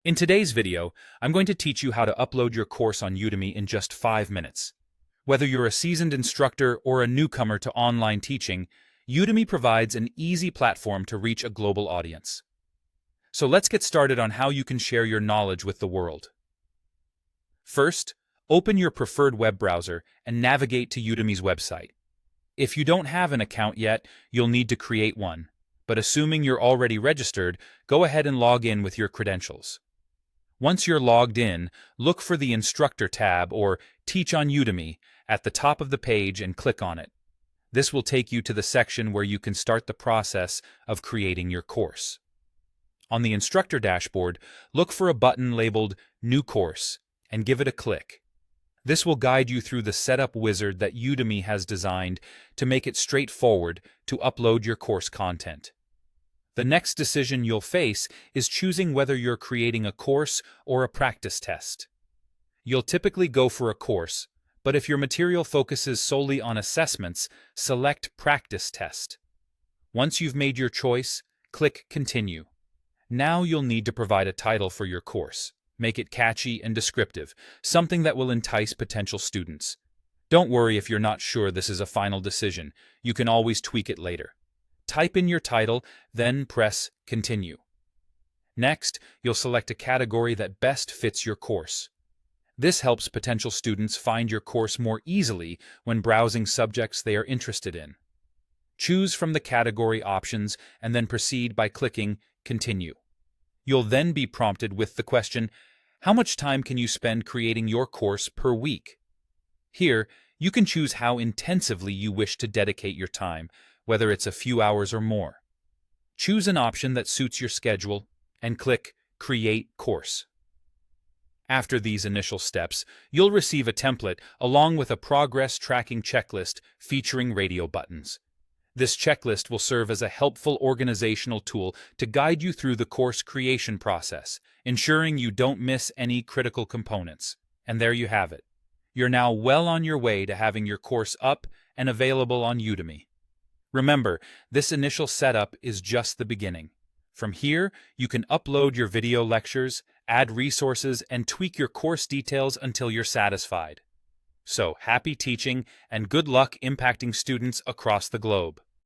In today's video, I'm going to teach you how to upload your course on Udemy in just 5 minutes. Whether you're a seasoned instructor or a newcomer to online teaching, Udemy provides an easy platform to reach a global audience. So let's get started on how you can share your knowledge with the world. First, open your preferred web browser and navigate to Udemy's website. If you don't have an account yet, you'll need to create one. But assuming you're already registered, go ahead and log in with your credentials. Once you're logged in, look for the Instructor tab or Teach on Udemy at the top of the page and click on it. This will take you to the section where you can start the process of creating your course. On the instructor dashboard, look for a button labeled New Course and give it a click. This will guide you through the setup wizard that Udemy has designed to make it straightforward to upload your course content. The next decision you'll face is choosing whether you're creating a course or a practice test. You'll typically go for a course, but if your material focuses solely on assessments, select Practice Test. Once you've made your choice, click Continue. Now you'll need to provide a title for your course. Make it catchy and descriptive, something that will entice potential students. Don't worry if you're not sure this is a final decision. You can always tweak it later. Type in your title, then press Continue. Next, you'll select a category that best fits your course. This helps potential students find your course more easily when browsing subjects they are interested in. Choose from the category options and then proceed by clicking Continue. You'll then be prompted with the question, how much time can you spend creating your course per week? Here, you can choose how intensively you wish to dedicate your time, whether it's a few hours or more. Choose an option that suits your schedule and click Create Course. After these initial steps, you'll receive a template along with a progress tracking checklist featuring radio buttons. This checklist will serve as a helpful organizational tool to guide you through the course creation process, ensuring you don't miss any critical components. And there you have it. You're now well on your way to having your course up and available on Udemy. Remember, this initial setup is just the beginning. From here, you can upload your video lectures, add resources, and tweak your course details until you're satisfied. So, happy teaching and good luck impacting students across the globe.